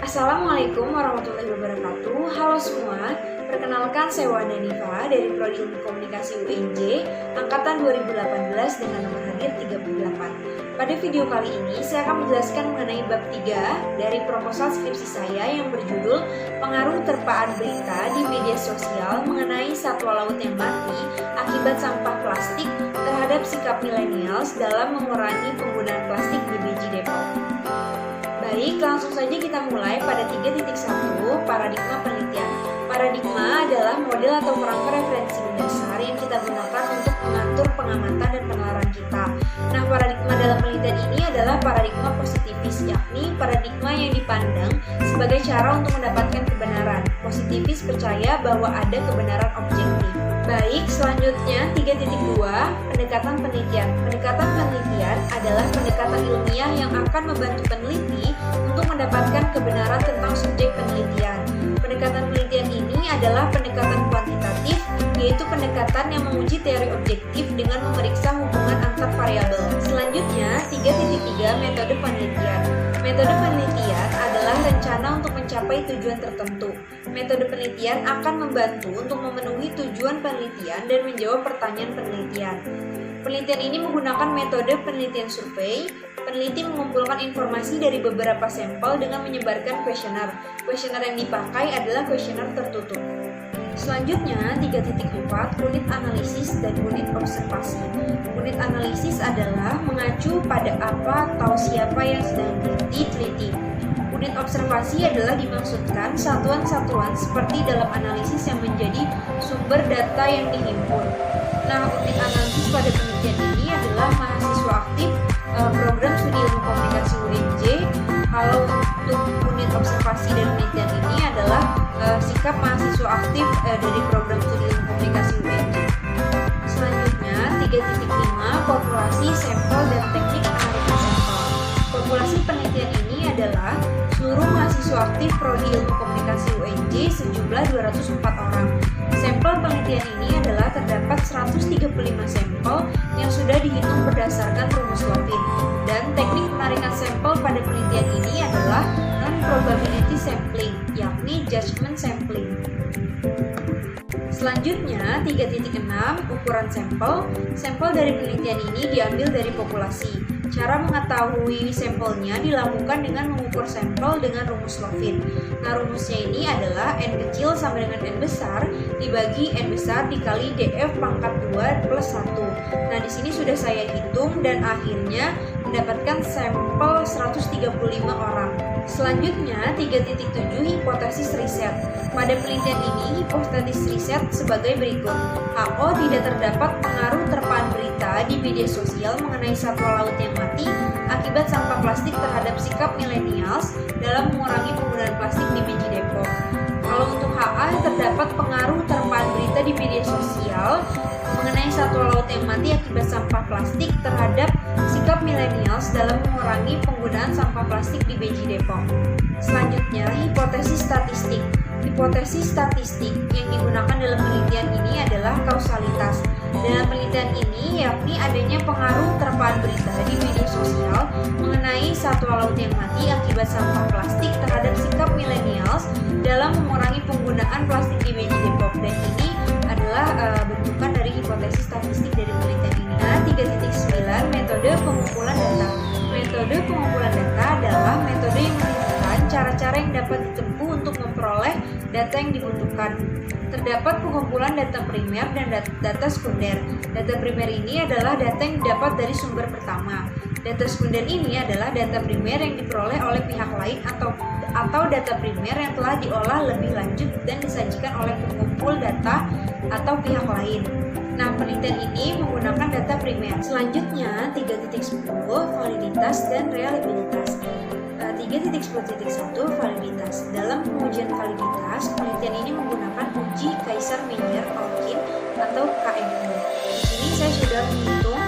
Assalamualaikum warahmatullahi wabarakatuh. Halo semua, perkenalkan saya Wanda Nifa dari Prodi Ilmu Komunikasi UNJ Angkatan 2018 dengan nomor hadir 38. Pada video kali ini saya akan menjelaskan mengenai bab 3 dari proposal skripsi saya yang berjudul Pengaruh Terpaan Berita di Media Sosial mengenai satwa laut yang mati akibat sampah plastik terhadap sikap millennials dalam mengurangi penggunaan plastik di BJ Depok. Baik, langsung saja kita mulai pada 3.1 paradigma penelitian. Paradigma adalah model atau kerangka referensi mendasar yang kita gunakan untuk mengatur pengamatan dan penalaran kita. Nah, paradigma dalam penelitian ini adalah paradigma positivis, yakni paradigma yang dipandang sebagai cara untuk mendapatkan kebenaran. Positivis percaya bahwa ada kebenaran objektif. Baik, selanjutnya 3.2 pendekatan penelitian. Pendekatan penelitian adalah pendekatan ilmiah yang akan membantu peneliti untuk mendapatkan kebenaran tentang subjek penelitian. Pendekatan penelitian ini adalah pendekatan kuantitatif, yaitu pendekatan yang menguji teori objektif dengan memeriksa hubungan antar variabel. Selanjutnya 3.3 metode penelitian. Metode penelitian adalah rencana untuk mencapai tujuan tertentu. Metode penelitian akan membantu untuk memenuhi tujuan penelitian dan menjawab pertanyaan penelitian. Penelitian ini menggunakan metode penelitian survei. Peneliti mengumpulkan informasi dari beberapa sampel dengan menyebarkan kuesioner. Kuesioner yang dipakai adalah kuesioner tertutup. Selanjutnya 3.4 unit analisis dan unit observasi. Unit analisis adalah mengacu pada apa atau siapa yang sedang diteliti. Unit observasi adalah dimaksudkan satuan-satuan seperti dalam analisis yang menjadi sumber data yang dihimpun. Nah, unit analisis pada penelitian ini adalah mahasiswa aktif program studi ilmu komunikasi UNJ. Kalau untuk unit observasi dan penelitian ini adalah sikap mahasiswa aktif dari program studi ilmu komunikasi UNJ. Selanjutnya 3.5 populasi, sampel, dan teknik penarikan sampel. Populasi penelitian ini adalah seluruh mahasiswa aktif Prodi Ilmu Komunikasi UNJ sejumlah 204 orang. Sampel penelitian ini adalah terdapat 135 sampel yang sudah dihitung berdasarkan rumus Lovin. Dan teknik penarikan sampel pada penelitian ini adalah non-probability sampling, yakni judgment sampling. Selanjutnya 3.6 ukuran sampel. Sampel dari penelitian ini diambil dari populasi. Cara mengetahui sampelnya dilakukan dengan mengukur sampel dengan rumus Lovin. Nah, rumusnya ini adalah N kecil sama dengan N besar dibagi N besar dikali DF pangkat 2 plus 1. Nah, di sini sudah saya hitung dan akhirnya mendapatkan sampel 135 orang. Selanjutnya 3.7 hipotesis riset. Pada penelitian ini, hipotesis riset sebagai berikut. HO tidak terdapat pengaruh terpaan berita di media sosial mengenai satwa laut yang mati akibat sampah plastik terhadap sikap millennials dalam mengurangi penggunaan plastik di BJ Depok. Kalau untuk HA terdapat pengaruh terpaan berita di media sosial mengenai satwa laut yang mati akibat sampah plastik terhadap sikap millennials dalam mengurangi penggunaan sampah plastik di BJ Depok. Selanjutnya, hipotesis statistik. Hipotesis statistik yang digunakan dalam penelitian ini adalah kausalitas. Dalam penelitian ini yakni adanya pengaruh terpaan berita di media sosial mengenai satwa laut yang mati akibat sampah plastik terhadap sikap millennials dalam mengurangi penggunaan plastik di BJ Depok. Dan ini adalah bentukan dari hipotesis statistik dari penelitian ini. Nah, 3.9 metode pengumpulan data. Metode pengumpulan data adalah metode yang menunjukkan cara-cara yang dapat ditempuh untuk memperoleh data yang dibutuhkan. Terdapat pengumpulan data primer dan data sekunder. Data primer ini adalah data yang didapat dari sumber pertama. Data sekunder ini adalah data primer yang diperoleh oleh pihak lain atau data primer yang telah diolah lebih lanjut dan disajikan oleh pengumpul data atau pihak lain. Nah, penelitian ini menggunakan data primer. Selanjutnya 3.10 validitas dan reliabilitas. 3.10.1 validitas. Dalam pengujian validitas, penelitian ini menggunakan uji Kaiser-Meyer-Hawkins atau KMO. Di sini saya sudah menghitung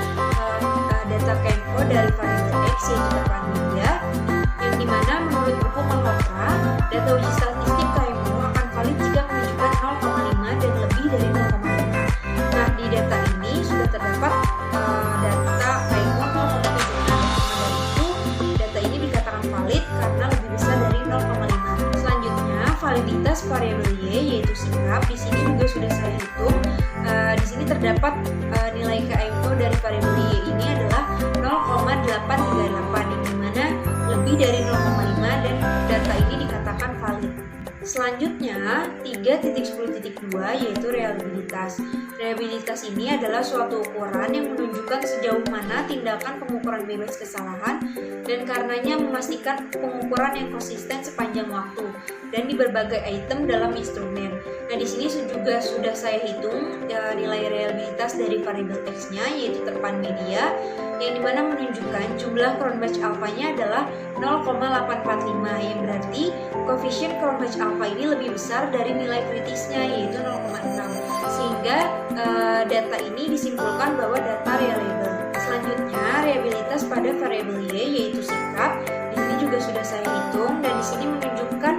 data KMO dari variabel X yaitu terpaan media, yang dimana menurut buku Malhotra, data uji statistik KMO akan valid jika menunjukkan 0,5 dan lebih dari 0,5. Nah, di data ini sudah terdapat data KMO 0,76. Dari itu, data ini dikatakan valid karena lebih besar dari 0,5. validitas variabel Y yaitu sikap. Di sini juga sudah saya hitung. Di sini terdapat nilai KMO dari variabel Y ini adalah 0,838, yang dimana lebih dari 0,5 dan data ini dikatakan valid. Selanjutnya 3.10.2 yaitu reliabilitas. Reliabilitas ini adalah suatu ukuran yang menunjukkan sejauh mana tindakan pengukuran bebas kesalahan dan karenanya memastikan pengukuran yang konsisten sepanjang waktu dan di berbagai item dalam instrumen. Nah, di sini juga sudah saya hitung nilai reliabilitas dari variabel X-nya yaitu terpan media, yang dimana menunjukkan jumlah Cronbach alpha-nya adalah 0,845, yang berarti koefisien Cronbach alpha ini lebih besar dari nilai kritisnya yaitu 0,6, sehingga data ini disimpulkan bahwa data reliable. Selanjutnya reliabilitas pada variabel Y yaitu sikap. Di sini juga sudah saya hitung dan di sini menunjukkan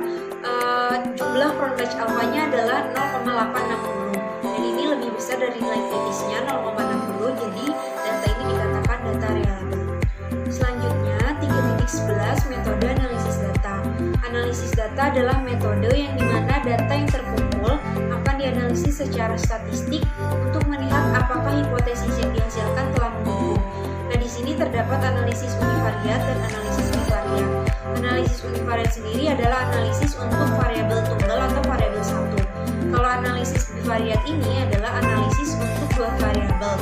jumlah Cronbach alpha-nya adalah 0,860 dan ini lebih besar dari nilai kritisnya 0,60, jadi data ini dikatakan data reliable. Selanjutnya 3.11 metode analisis data. Analisis data adalah metode yang dimana data yang terkumpul akan dianalisis secara statistik untuk melihat apakah hipotesis yang dihasilkan telah mendukung. Nah, di sini terdapat analisis univariat dan analisis bivariat. Analisis univariat sendiri adalah analisis untuk variabel tunggal atau variabel satu. Kalau analisis bivariat ini adalah analisis untuk dua variabel,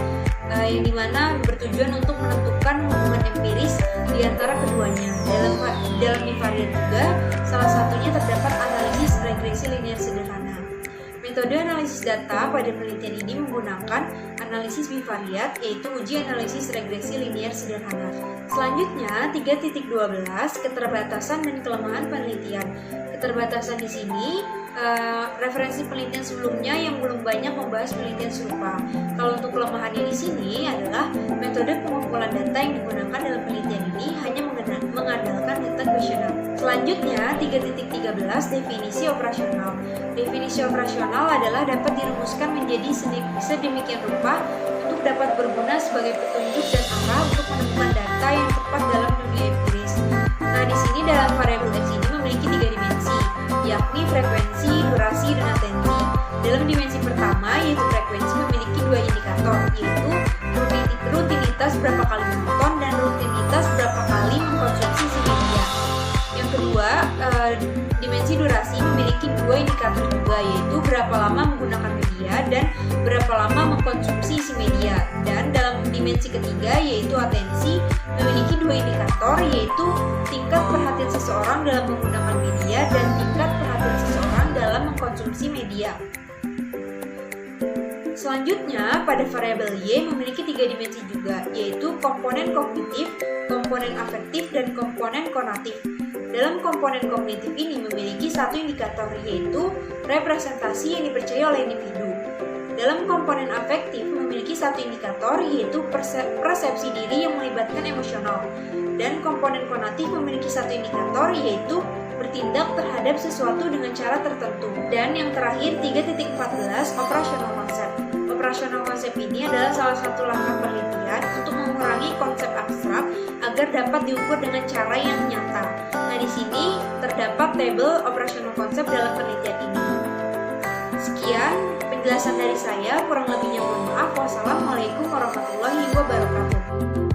yang dimana bertujuan untuk menentukan hubungan empiris di antara keduanya. Dalam bivariat juga salah satunya terdapat analisis regresi linear sederhana. Metode analisis data pada penelitian ini menggunakan analisis bivariat, yaitu uji analisis regresi linear sederhana. Selanjutnya 3.12 keterbatasan dan kelemahan penelitian. Keterbatasan di sini referensi penelitian sebelumnya yang belum banyak membahas penelitian serupa. Kalau untuk kelemahannya di sini adalah metode pengumpulan data yang digunakan dalam penelitian ini hanya mengandalkan data kuesioner. Selanjutnya 3.13 definisi operasional. Definisi operasional adalah dapat dirumuskan menjadi sedemikian rupa untuk dapat berguna sebagai petunjuk dan arah untuk menemukan data yang tepat dalam dunia empiris. Nah, di sini dalam variabel X ini memiliki 3 dimensi, yakni frekuensi, durasi, dan atensi. Dalam dimensi pertama yaitu frekuensi memiliki 2 indikator, yaitu rutinitas berapa kali menonton dan rutinitas berapa kali mengkonsumsi si media. Yang kedua, dimensi durasi memiliki 2 indikator juga, yaitu berapa lama menggunakan media dan berapa lama mengkonsumsi si media. Dan dalam dimensi ketiga yaitu atensi memiliki 2 indikator, yaitu tingkat perhatian seseorang dalam menggunakan media dan tingkat perhatian seseorang dalam mengkonsumsi media. Selanjutnya, pada variabel Y memiliki 3 dimensi juga, yaitu komponen kognitif, komponen afektif, dan komponen konatif. Dalam komponen kognitif ini memiliki 1 indikator, yaitu representasi yang dipercaya oleh individu. Dalam komponen afektif memiliki 1 indikator, yaitu persepsi diri yang melibatkan emosional. Dan komponen konatif memiliki 1 indikator, yaitu bertindak terhadap sesuatu dengan cara tertentu. Dan yang terakhir 3.14 operasional konsep. Operasional konsep ini adalah salah satu langkah penelitian untuk mengurangi konsep abstrak agar dapat diukur dengan cara yang nyata. Nah, di sini terdapat tabel operasional konsep dalam penelitian ini. Sekian penjelasan dari saya, kurang lebihnya mohon maaf. Wassalamualaikum warahmatullahi wabarakatuh.